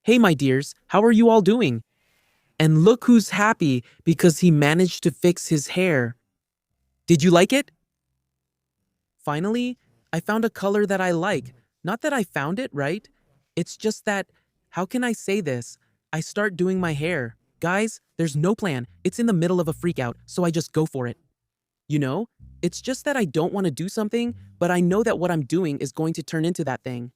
Hey my dears, how are you all doing? And look who's happy because he managed to fix his hair. Did you like it? Finally, I found a color that I like. Not that I found it, right? It's just that, how can I say this? I start doing my hair. Guys, there's no plan. It's in the middle of a freak out, so I just go for it. You know? It's just that I don't want to do something, but I know that what I'm doing is going to turn into that thing.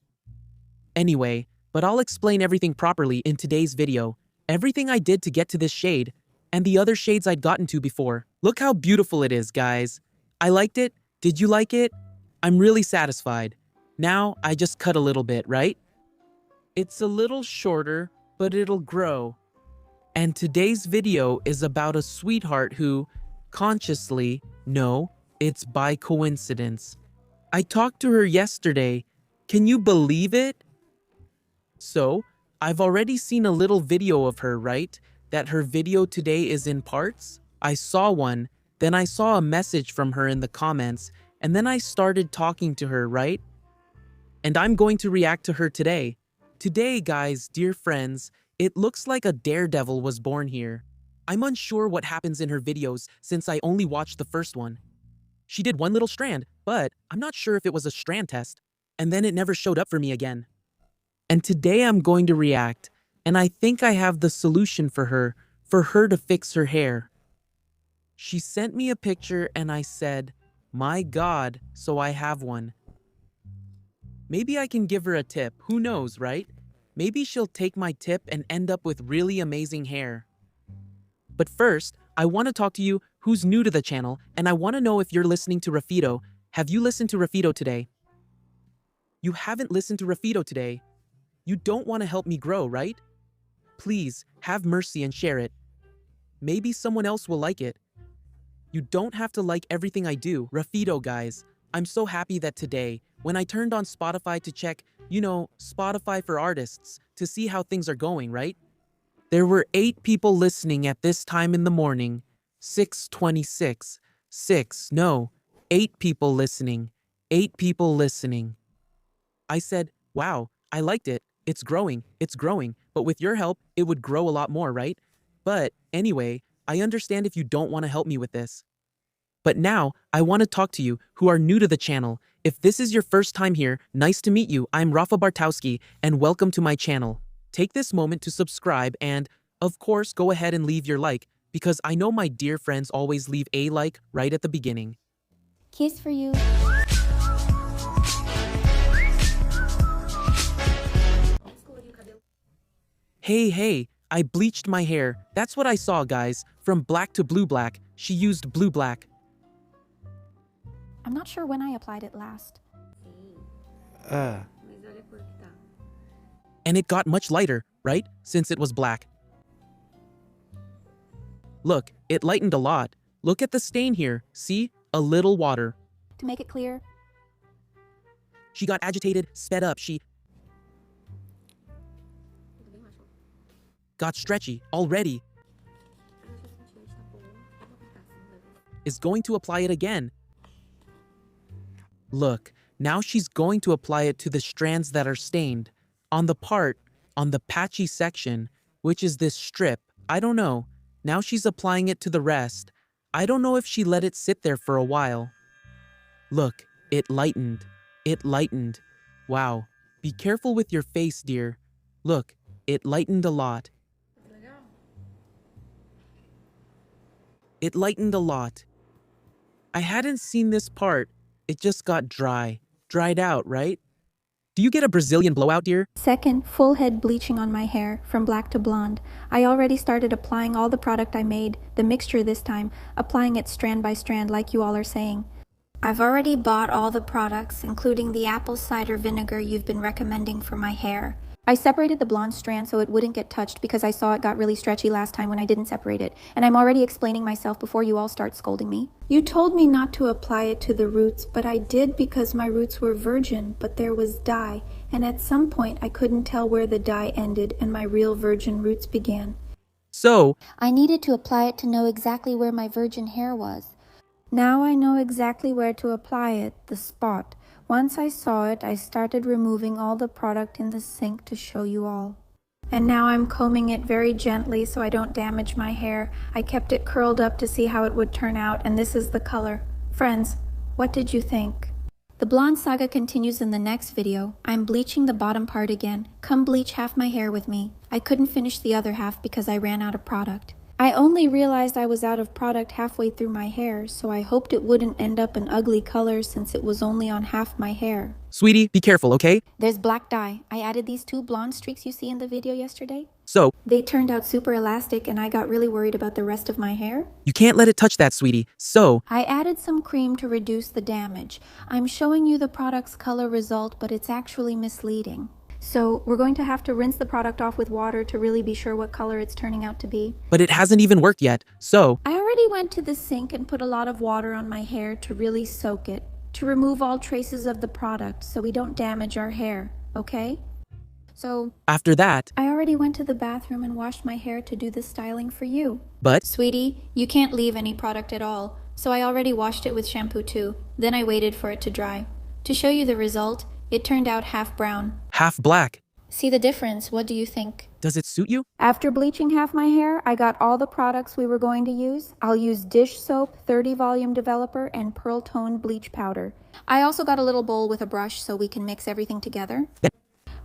Anyway, but I'll explain everything properly in today's video. Everything I did to get to this shade, and the other shades I'd gotten to before. Look how beautiful it is, guys. I liked it. Did you like it? I'm really satisfied. Now, I just cut a little bit, right? It's a little shorter, but it'll grow. And today's video is about a sweetheart who, consciously, no, it's by coincidence. I talked to her yesterday. Can you believe it? So, I've already seen a little video of her, right? That her video today is in parts? I saw one, then I saw a message from her in the comments, and then I started talking to her, right? And I'm going to react to her today. Today, guys, dear friends, it looks like a daredevil was born here. I'm unsure what happens in her videos since I only watched the first one. She did one little strand, but I'm not sure if it was a strand test, and then it never showed up for me again. And today I'm going to react, and I think I have the solution for her to fix her hair. She sent me a picture and I said, my God, so I have one. Maybe I can give her a tip, who knows, right? Maybe she'll take my tip and end up with really amazing hair. But first, I want to talk to you who's new to the channel, and I want to know if you're listening to Rafito. Have you listened to Rafito today? You haven't listened to Rafito today. You don't want to help me grow, right? Please, have mercy and share it. Maybe someone else will like it. You don't have to like everything I do. Rafito, guys. I'm so happy that today, when I turned on Spotify to check, Spotify for artists, to see how things are going, right? There were 8 people listening at this time in the morning. 6:26. 8 people listening. 8 people listening. I said, wow, I liked it. It's growing, but with your help, it would grow a lot more, right? But anyway, I understand if you don't want to help me with this. But now, I want to talk to you who are new to the channel. If this is your first time here, nice to meet you. I'm Rafa Bartowski, and welcome to my channel. Take this moment to subscribe and, of course, go ahead and leave your like, because I know my dear friends always leave a like right at the beginning. Kiss for you. Hey, I bleached my hair. That's what I saw, guys. From black to blue black. She used blue black. I'm not sure when I applied it last. And it got much lighter, right? Since it was black. Look, it lightened a lot. Look at the stain here. See? A little water. To make it clear, She got agitated, sped up. She got stretchy already. Is going to apply it again. Look, now she's going to apply it to the strands that are stained. On the patchy section, which is this strip. I don't know. Now she's applying it to the rest. I don't know if she let it sit there for a while. Look, it lightened. It lightened. Wow. Be careful with your face, dear. Look, it lightened a lot. It lightened a lot. I hadn't seen this part. It just got dried out, right? Do you get a Brazilian blowout, dear? second, full head bleaching on my hair, from black to blonde. I already started applying all the product I made, the mixture this time, applying it strand by strand like you all are saying. I've already bought all the products, including the apple cider vinegar you've been recommending for my hair. I separated the blonde strand so it wouldn't get touched because I saw it got really stretchy last time when I didn't separate it, and I'm already explaining myself before you all start scolding me. You told me not to apply it to the roots, but I did because my roots were virgin, but there was dye, and at some point I couldn't tell where the dye ended and my real virgin roots began. So, I needed to apply it to know exactly where my virgin hair was. Now I know exactly where to apply it, the spot. Once I saw it, I started removing all the product in the sink to show you all. And now I'm combing it very gently so I don't damage my hair. I kept it curled up to see how it would turn out, and this is the color. Friends, what did you think? The blonde saga continues in the next video. I'm bleaching the bottom part again. Come bleach half my hair with me. I couldn't finish the other half because I ran out of product. I only realized I was out of product halfway through my hair, so I hoped it wouldn't end up an ugly color since it was only on half my hair. Sweetie, be careful, okay? There's black dye. I added these 2 blonde streaks you see in the video yesterday. So, They turned out super elastic and I got really worried about the rest of my hair. you can't let it touch that, sweetie. So, I added some cream to reduce the damage. I'm showing you the product's color result, but it's actually misleading. So we're going to have to rinse the product off with water to really be sure what color it's turning out to be. but it hasn't even worked yet. So, I already went to the sink and put a lot of water on my hair to really soak it, to remove all traces of the product so we don't damage our hair, okay? So after that, I already went to the bathroom and washed my hair to do the styling for you. but Sweetie, you can't leave any product at all, so I already washed it with shampoo too. Then I waited for it to dry. To show you the result, it turned out half brown. half black. See the difference? What do you think? Does it suit you? After bleaching half my hair, I got all the products we were going to use. I'll use dish soap, 30 volume developer, and pearl tone bleach powder. I also got a little bowl with a brush so we can mix everything together.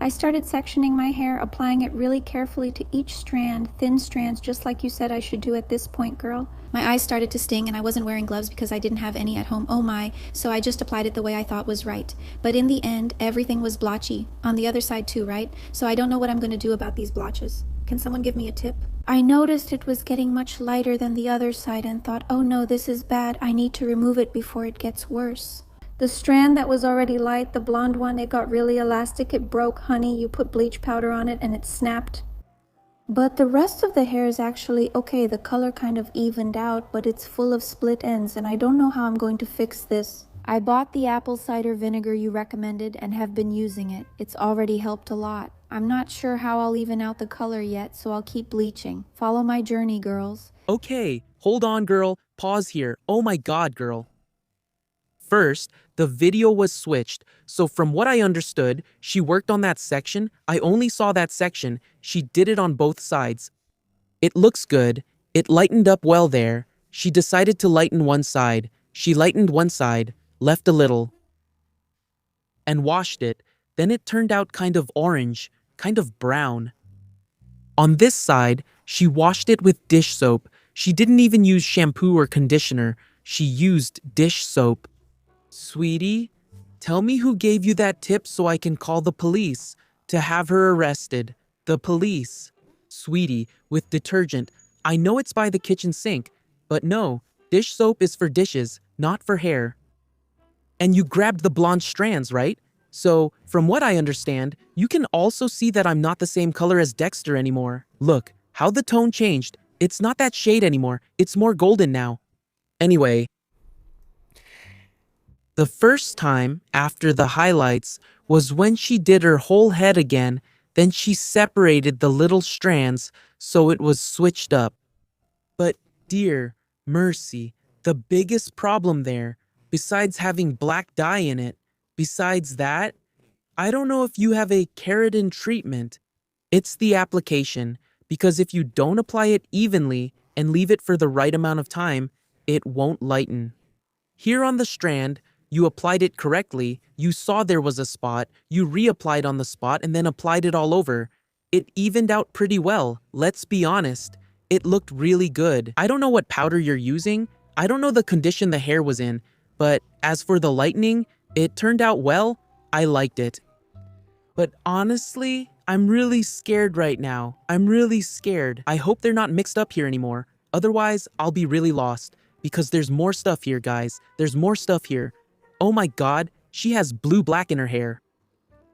I started sectioning my hair, applying it really carefully to each strand, thin strands, just like you said I should do at this point, girl. My eyes started to sting and I wasn't wearing gloves because I didn't have any at home, oh my, so I just applied it the way I thought was right. But in the end, everything was blotchy. On the other side too, right? So I don't know what I'm going to do about these blotches. Can someone give me a tip? I noticed it was getting much lighter than the other side and thought, oh no, this is bad. I need to remove it before it gets worse. The strand that was already light, the blonde one, it got really elastic. It broke, honey. You put bleach powder on it and it snapped. But the rest of the hair is actually okay. The color kind of evened out, but it's full of split ends and I don't know how I'm going to fix this. I bought the apple cider vinegar you recommended and have been using it. It's already helped a lot. I'm not sure how I'll even out the color yet, so I'll keep bleaching. Follow my journey, girls. Okay, hold on, girl. Pause here. Oh my god, girl. First, the video was switched, so from what I understood, she worked on that section. I only saw that section. She did it on both sides. It looks good. It lightened up well there. She decided to lighten one side. She lightened one side, left a little, and washed it. Then it turned out kind of orange, kind of brown. On this side, she washed it with dish soap. She didn't even use shampoo or conditioner. She used dish soap. Sweetie, tell me who gave you that tip so I can call the police to have her arrested. The police. Sweetie, with detergent. I know it's by the kitchen sink, but no, dish soap is for dishes, not for hair. And you grabbed the blonde strands, right? So, from what I understand, you can also see that I'm not the same color as Dexter anymore. Look, how the tone changed. It's not that shade anymore. It's more golden now. Anyway, the first time after the highlights was when she did her whole head again, then she separated the little strands so it was switched up. But dear mercy, the biggest problem there, besides having black dye in it, besides that, I don't know if you have a keratin treatment. It's the application, because if you don't apply it evenly and leave it for the right amount of time, it won't lighten. Here on the strand, you applied it correctly, you saw there was a spot, you reapplied on the spot and then applied it all over. It evened out pretty well, let's be honest. It looked really good. I don't know what powder you're using, I don't know the condition the hair was in, but as for the lightening, it turned out well. I liked it. But honestly, I'm really scared right now. I'm really scared. I hope they're not mixed up here anymore. Otherwise, I'll be really lost. Because there's more stuff here, guys. There's more stuff here. Oh my god, she has blue-black in her hair.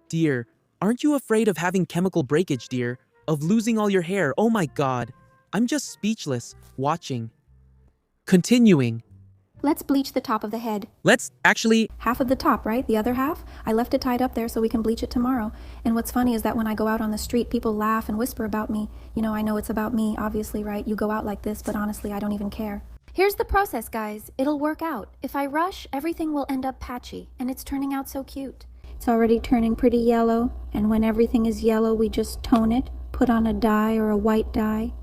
Dear, aren't you afraid of having chemical breakage, dear? Of losing all your hair? Oh my god. I'm just speechless, watching. Continuing. Let's bleach the top of the head. Let's actually... Half of the top, right? The other half? I left it tied up there so we can bleach it tomorrow. And what's funny is that when I go out on the street, people laugh and whisper about me. You know, I know it's about me, obviously, right? You go out like this, but honestly, I don't even care. Here's the process, guys. It'll work out. If I rush, everything will end up patchy, and it's turning out so cute. It's already turning pretty yellow, and when everything is yellow, we just tone it, put on a dye or a white dye.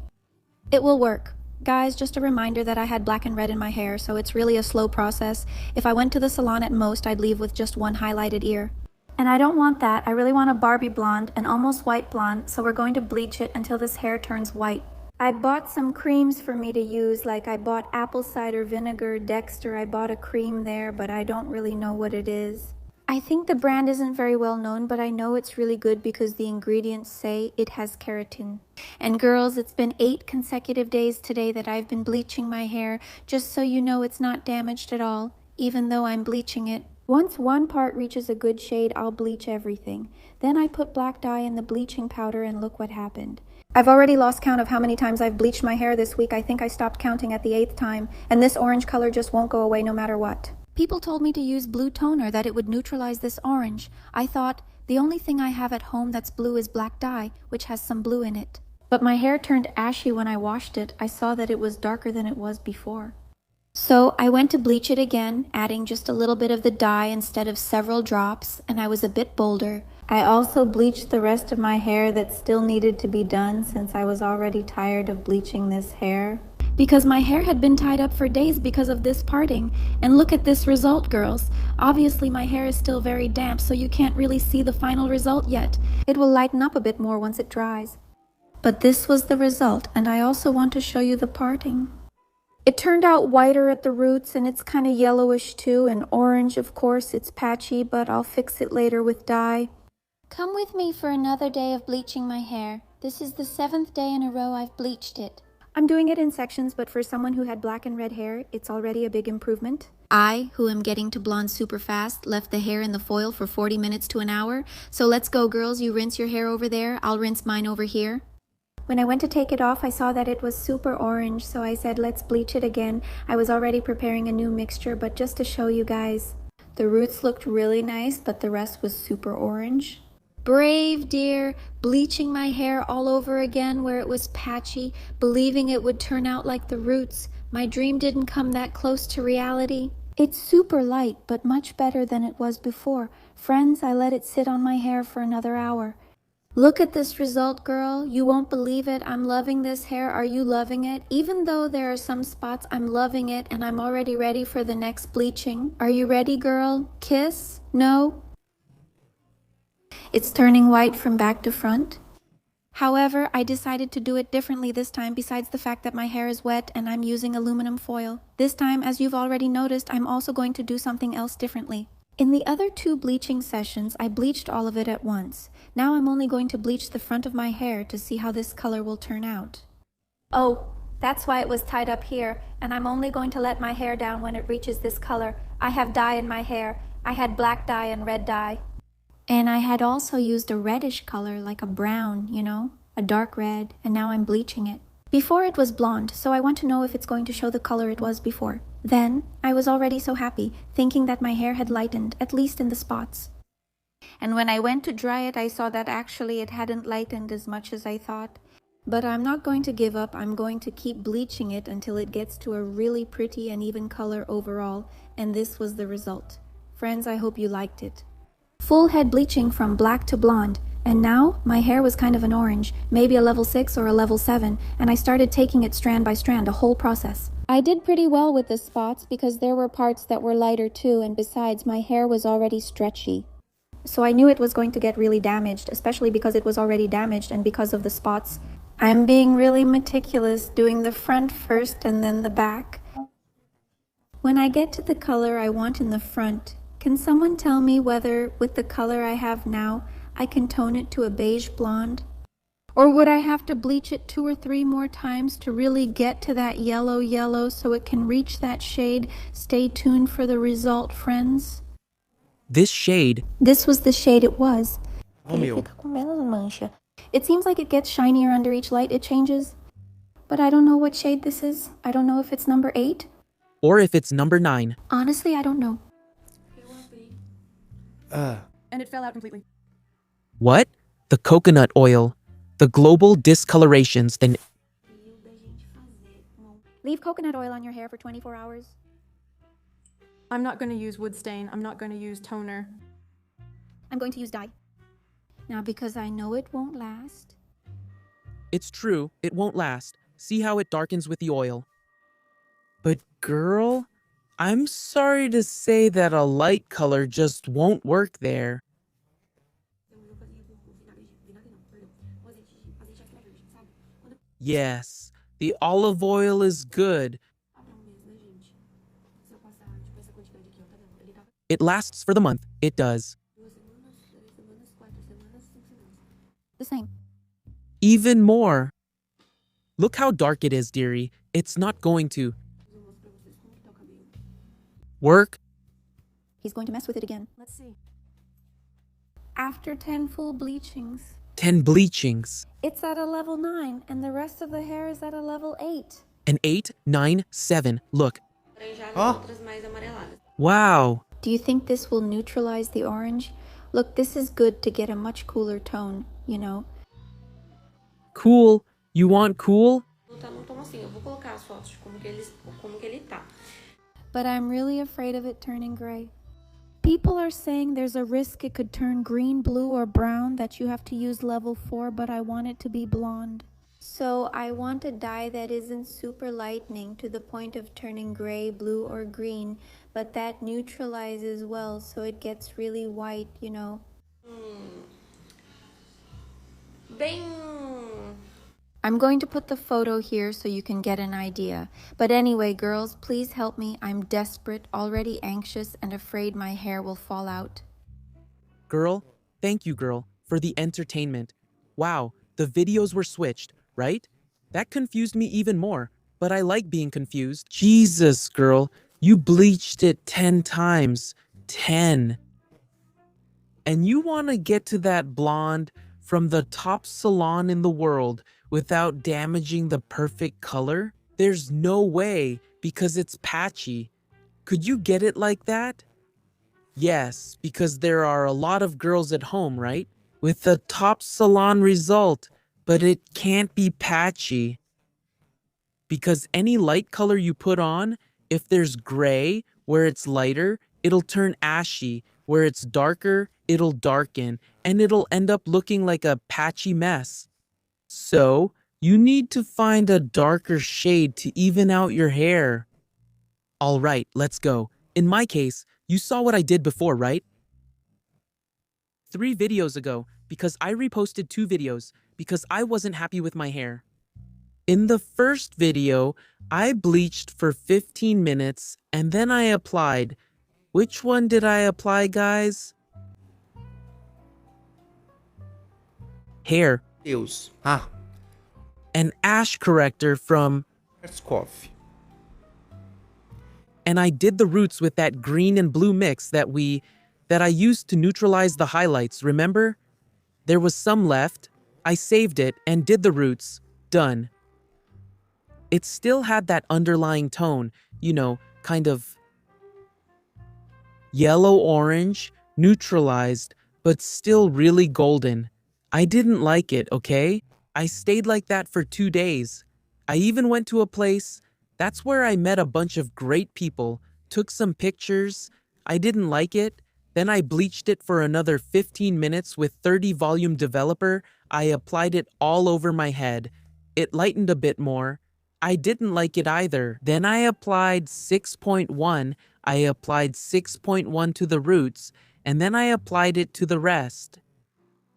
It will work. Guys, just a reminder that I had black and red in my hair, so it's really a slow process. If I went to the salon at most, I'd leave with just one highlighted ear. And I don't want that. I really want a Barbie blonde, an almost white blonde, so we're going to bleach it until this hair turns white. I bought some creams for me to use, like I bought apple cider vinegar, Dexter. I bought a cream there, but I don't really know what it is. I think the brand isn't very well known, but I know it's really good because the ingredients say it has keratin. And girls, it's been 8 consecutive days today that I've been bleaching my hair, just so you know it's not damaged at all, even though I'm bleaching it. Once one part reaches a good shade, I'll bleach everything. Then I put black dye in the bleaching powder and look what happened. I've already lost count of how many times I've bleached my hair this week. I think I stopped counting at the 8th time, and this orange color just won't go away no matter what. People told me to use blue toner, that it would neutralize this orange. I thought, the only thing I have at home that's blue is black dye, which has some blue in it. But my hair turned ashy when I washed it. I saw that it was darker than it was before. So I went to bleach it again, adding just a little bit of the dye instead of several drops, and I was a bit bolder. I also bleached the rest of my hair that still needed to be done since I was already tired of bleaching this hair. Because my hair had been tied up for days because of this parting. And look at this result, girls. Obviously my hair is still very damp, so you can't really see the final result yet. It will lighten up a bit more once it dries. But this was the result, and I also want to show you the parting. It turned out whiter at the roots, and it's kind of yellowish too, and orange, of course. It's patchy, but I'll fix it later with dye. Come with me for another day of bleaching my hair. This is the 7th day in a row I've bleached it. I'm doing it in sections, but for someone who had black and red hair, it's already a big improvement. I, who am getting to blonde super fast, left the hair in the foil for 40 minutes to an hour. So let's go, girls. You rinse your hair over there. I'll rinse mine over here. When I went to take it off, I saw that it was super orange, so I said, let's bleach it again. I was already preparing a new mixture, but just to show you guys. The roots looked really nice, but the rest was super orange. Brave, dear, bleaching my hair all over again where it was patchy, believing it would turn out like the roots. My dream didn't come that close to reality. It's super light, but much better than it was before. Friends, I let it sit on my hair for another hour. Look at this result, girl. You won't believe it. I'm loving this hair. Are you loving it? Even though there are some spots, I'm loving it, and I'm already ready for the next bleaching. Are you ready, girl? Kiss? No? It's turning white from back to front. However, I decided to do it differently this time besides the fact that my hair is wet and I'm using aluminum foil. This time, as you've already noticed, I'm also going to do something else differently. In the other 2 bleaching sessions, I bleached all of it at once. Now I'm only going to bleach the front of my hair to see how this color will turn out. Oh, that's why it was tied up here, and I'm only going to let my hair down when it reaches this color. I have dye in my hair. I had black dye and red dye. And I had also used a reddish color, like a brown, you know, a dark red, and now I'm bleaching it. Before it was blonde, so I want to know if it's going to show the color it was before. Then, I was already so happy, thinking that my hair had lightened, at least in the spots. And when I went to dry it, I saw that actually it hadn't lightened as much as I thought. But I'm not going to give up. I'm going to keep bleaching it until it gets to a really pretty and even color overall, and this was the result. Friends, I hope you liked it. Full head bleaching from black to blonde, and now my hair was kind of an orange, maybe a level 6 or a level 7, and I started taking it strand by strand, a whole process. I did pretty well with the spots because there were parts that were lighter too, and besides, my hair was already stretchy. So I knew it was going to get really damaged, especially because it was already damaged and because of the spots. I'm being really meticulous, doing the front first and then the back. When I get to the color I want in the front, can someone tell me whether, with the color I have now, I can tone it to a beige blonde? Or would I have to bleach it 2 or 3 more times to really get to that yellow so it can reach that shade? Stay tuned for the result, friends. This shade, This was the shade it was. Oh, meu. It seems like it gets shinier under each light it changes. But I don't know what shade this is. I don't know if it's number 8. or if it's number 9. Honestly, I don't know. And it fell out completely. What? The coconut oil. The global discolorations, then Leave coconut oil on your hair for 24 hours. I'm not going to use wood stain. I'm not going to use toner. I'm going to use dye. Now, because I know it won't last, It's true, it won't last. See how it darkens with the oil. But girl, I'm sorry to say that a light color just won't work there. Yes, the olive oil is good. It lasts for the month. It does. The same. Even more. Look how dark it is, dearie. It's not going to work. He's going to mess with it again. Let's see. After 10 full bleachings, 10 bleachings. it's at a level 9, and the rest of the hair is at a level 8. An 8, 9, 7. Look. Ó, Wow. Do you think this will neutralize the orange? Look, this is good to get a much cooler tone, you know. Cool. You want cool? no tom assim, eu vou colocar as fotos de como que ele tá. But I'm really afraid of it turning gray. People are saying there's a risk it could turn green, blue, or brown, that you have to use level 4, but I want it to be blonde. So I want a dye that isn't super lightening to the point of turning gray, blue, or green, but that neutralizes well so it gets really white, you know. Bem... I'm going to put the photo here so you can get an idea. But anyway, girls, please help me. I'm desperate, already anxious, and afraid my hair will fall out. Girl, thank you, girl, for the entertainment. Wow, the videos were switched, right? That confused me even more, but I like being confused. Jesus, girl, you bleached it 10 times. 10. And you want to get to that blonde from the top salon in the world without damaging the perfect color? There's no way, because it's patchy. Could you get it like that? Yes, because there are a lot of girls at home, right? With the top salon result, but it can't be patchy. Because any light color you put on, if there's gray where it's lighter, it'll turn ashy. Where it's darker, it'll darken, and it'll end up looking like a patchy mess. So, you need to find a darker shade to even out your hair. All right, let's go. In my case, you saw what I did before, right? 3 videos ago, because I reposted 2 videos, because I wasn't happy with my hair. In the first video, I bleached for 15 minutes, and then I applied. Which one did I apply, guys? Hair. Deus. Ah, An ash corrector from... Schwarzkopf. And I did the roots with that green and blue mix that I used to neutralize the highlights, remember? There was some left. I saved it and did the roots. Done. It still had that underlying tone, you know, kind of yellow-orange, neutralized, but still really golden. I didn't like it, okay? I stayed like that for 2 days. I even went to a place. That's where I met a bunch of great people, took some pictures. I didn't like it. Then I bleached it for another 15 minutes with 30 volume developer. I applied it all over my head. It lightened a bit more. I didn't like it either. Then I applied 6.1. I applied 6.1 to the roots, and then I applied it to the rest.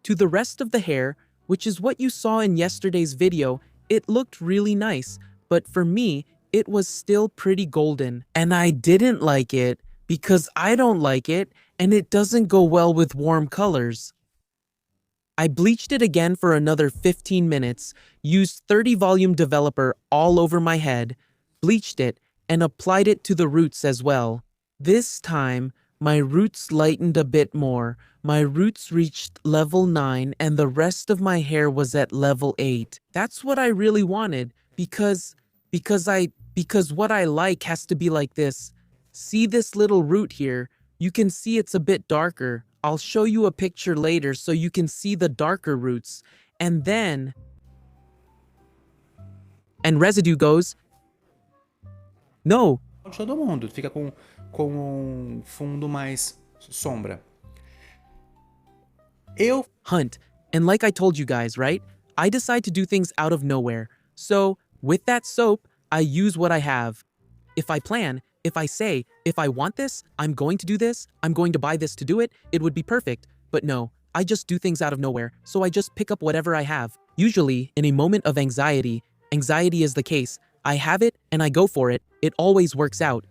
To the rest of the hair, which is what you saw in yesterday's video, it looked really nice, but for me, it was still pretty golden. And I didn't like it because I don't like it, and it doesn't go well with warm colors. I bleached it again for another 15 minutes, used 30 volume developer all over my head, bleached it, and applied it to the roots as well. This time, my roots lightened a bit more. My roots reached level 9 and the rest of my hair was at level 8. That's what I really wanted because what I like has to be like this. See this little root here? You can see it's a bit darker. I'll show you a picture later so you can see the darker roots. And then... And residue goes... No. De todo mundo. Fica com um fundo mais sombra. Hunt. And like I told you guys, right? I decide to do things out of nowhere. So, with that soap, I use what I have. If I plan, if I say, if I want this, I'm going to do this, I'm going to buy this to do it, it would be perfect. But no, I just do things out of nowhere, so I just pick up whatever I have. Usually, in a moment of anxiety is the case. I have it and I go for it. It always works out.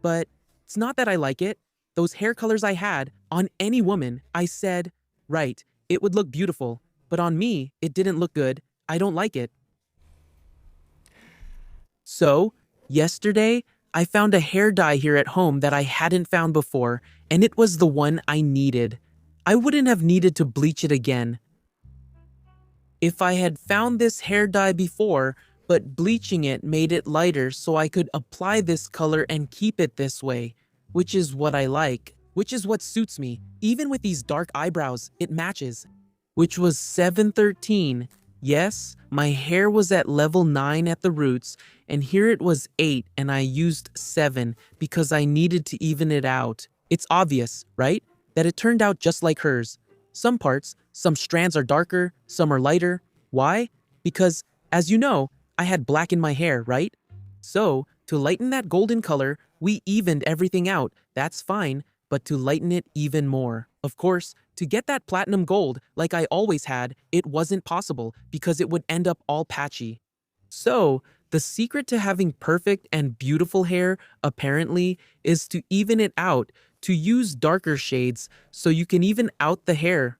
But it's not that I like it. Those hair colors I had, on any woman, I said, right, it would look beautiful. But on me, it didn't look good. I don't like it. So, yesterday, I found a hair dye here at home that I hadn't found before, and it was the one I needed. I wouldn't have needed to bleach it again. If I had found this hair dye before, but bleaching it made it lighter so I could apply this color and keep it this way, which is what I like, which is what suits me. Even with these dark eyebrows, it matches. Which was 713. Yes, my hair was at level 9 at the roots, and here it was 8 and I used 7 because I needed to even it out. It's obvious, right? That it turned out just like hers. Some parts, some strands are darker, some are lighter. Why? Because, as you know, I had black in my hair, right? So, to lighten that golden color, we evened everything out. That's fine, but to lighten it even more. Of course, to get that platinum gold, like I always had, it wasn't possible because it would end up all patchy. So, the secret to having perfect and beautiful hair, apparently, is to even it out, to use darker shades so you can even out the hair.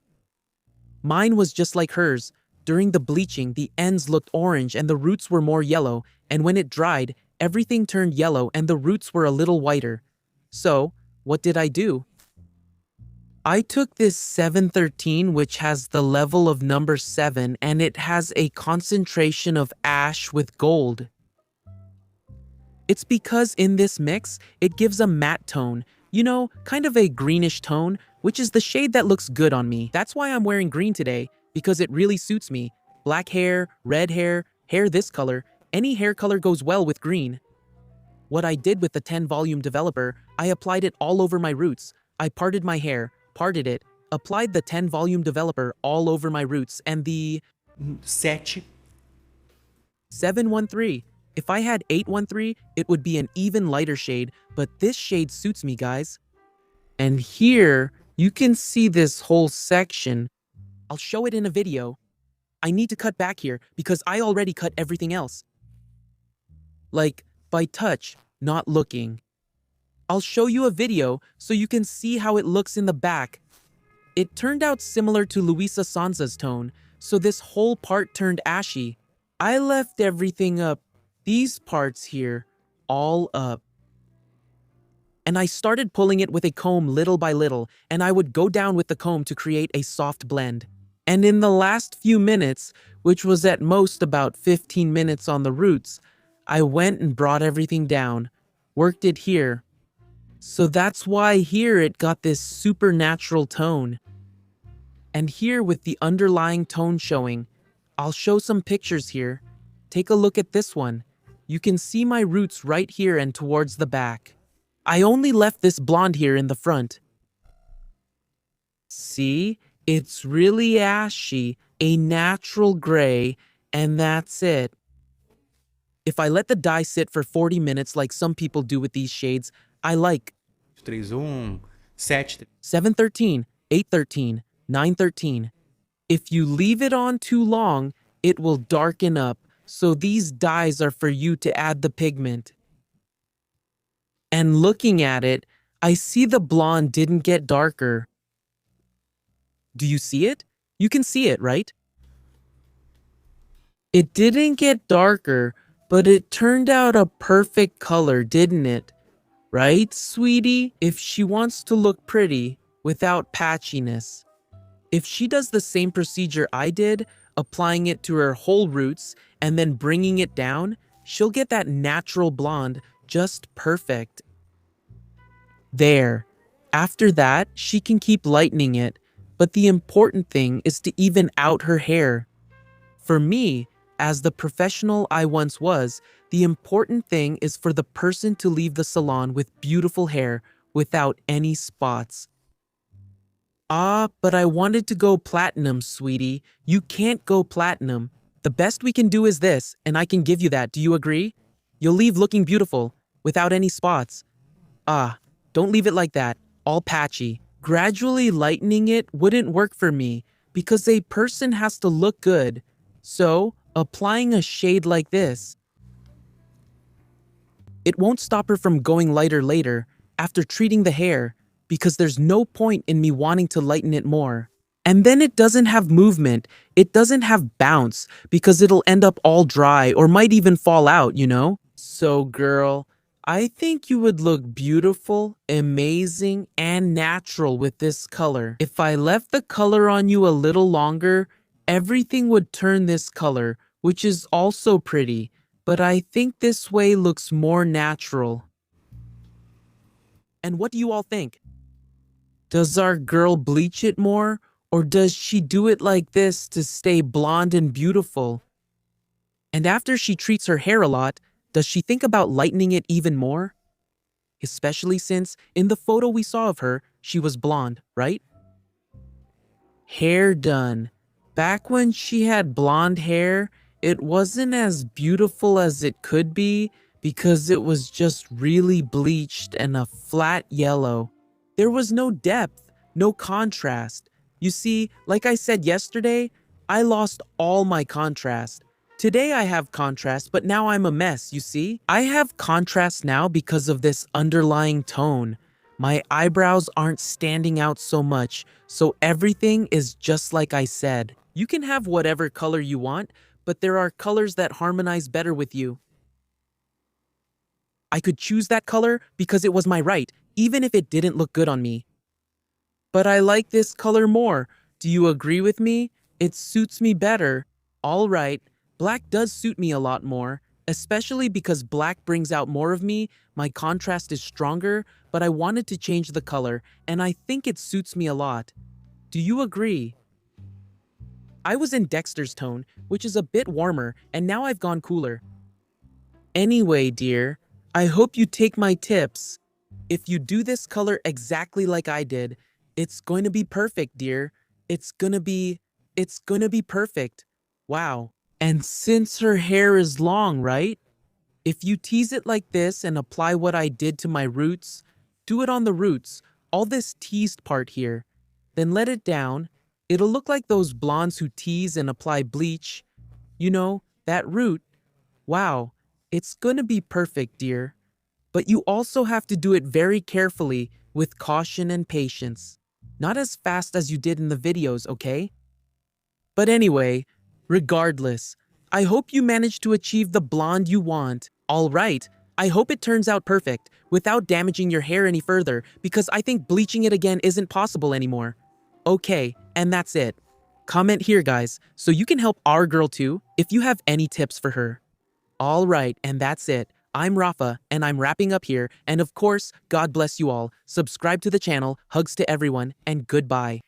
Mine was just like hers. During the bleaching, the ends looked orange and the roots were more yellow, and when it dried, everything turned yellow and the roots were a little whiter. So, what did I do? I took this 713, which has the level of number 7, and it has a concentration of ash with gold. It's because in this mix, it gives a matte tone, you know, kind of a greenish tone, which is the shade that looks good on me. That's why I'm wearing green today, because it really suits me. Black hair, red hair, hair this color, any hair color goes well with green. What I did with the 10-volume developer, I applied it all over my roots. I parted my hair, parted it, applied the 10-volume developer all over my roots, and the 713. If I had 813, it would be an even lighter shade, but this shade suits me, guys. And here, you can see this whole section. I'll show it in a video. I need to cut back here because I already cut everything else. Like, by touch, not looking. I'll show you a video so you can see how it looks in the back. It turned out similar to Luisa Sansa's tone, so this whole part turned ashy. I left everything up, these parts here, all up. And I started pulling it with a comb little by little, and I would go down with the comb to create a soft blend. And in the last few minutes, which was at most about 15 minutes on the roots, I went and brought everything down, worked it here. So that's why here it got this supernatural tone. And here with the underlying tone showing, I'll show some pictures here. Take a look at this one. You can see my roots right here and towards the back. I only left this blonde here in the front. See? It's really ashy, a natural gray, and that's it. If I let the dye sit for 40 minutes like some people do with these shades, I like 713, 813, 913. If you leave it on too long, it will darken up, so these dyes are for you to add the pigment. And looking at it, I see the blonde didn't get darker. Do you see it? You can see it, right? It didn't get darker, but it turned out a perfect color, didn't it? Right, sweetie? If she wants to look pretty without patchiness. If she does the same procedure I did, applying it to her whole roots and then bringing it down, she'll get that natural blonde just perfect. There. After that, she can keep lightening it, but the important thing is to even out her hair. For me, as the professional I once was, the important thing is for the person to leave the salon with beautiful hair without any spots. But I wanted to go platinum, sweetie. You can't go platinum. The best we can do is this, and I can give you that. Do you agree? You'll leave looking beautiful, without any spots. Don't leave it like that, all patchy. Gradually lightening it wouldn't work for me, because a person has to look good. So, applying a shade like this, it won't stop her from going lighter later, after treating the hair, because there's no point in me wanting to lighten it more. And then it doesn't have movement, it doesn't have bounce, because it'll end up all dry or might even fall out, you know? So girl, I think you would look beautiful, amazing, and natural with this color. If I left the color on you a little longer, everything would turn this color, which is also pretty, but I think this way looks more natural. And what do you all think? Does our girl bleach it more, or does she do it like this to stay blonde and beautiful? And after she treats her hair a lot, does she think about lightening it even more? Especially since, in the photo we saw of her, she was blonde, right? Hair done. Back when she had blonde hair, it wasn't as beautiful as it could be because it was just really bleached and a flat yellow. There was no depth, no contrast. You see, like I said yesterday, I lost all my contrast. Today I have contrast, but now I'm a mess, you see? I have contrast now because of this underlying tone. My eyebrows aren't standing out so much, so everything is just like I said. You can have whatever color you want, but there are colors that harmonize better with you. I could choose that color because it was my right, even if it didn't look good on me. But I like this color more. Do you agree with me? It suits me better. All right, black does suit me a lot more, especially because black brings out more of me, my contrast is stronger, but I wanted to change the color, and I think it suits me a lot. Do you agree? I was in Dexter's tone, which is a bit warmer, and now I've gone cooler. Anyway, dear, I hope you take my tips. If you do this color exactly like I did, it's going to be perfect, dear. It's gonna be perfect. Wow. And since her hair is long, right? If you tease it like this and apply what I did to my roots, do it on the roots, all this teased part here. Then let it down. It'll look like those blondes who tease and apply bleach. You know, that root. Wow, it's gonna be perfect, dear. But you also have to do it very carefully, with caution and patience. Not as fast as you did in the videos, okay? But anyway, regardless, I hope you manage to achieve the blonde you want. Alright, I hope it turns out perfect, without damaging your hair any further, because I think bleaching it again isn't possible anymore. Okay, and that's it. Comment here, guys, so you can help our girl too, if you have any tips for her. Alright, and that's it. I'm Rafa, and I'm wrapping up here, and of course, God bless you all. Subscribe to the channel, hugs to everyone, and goodbye.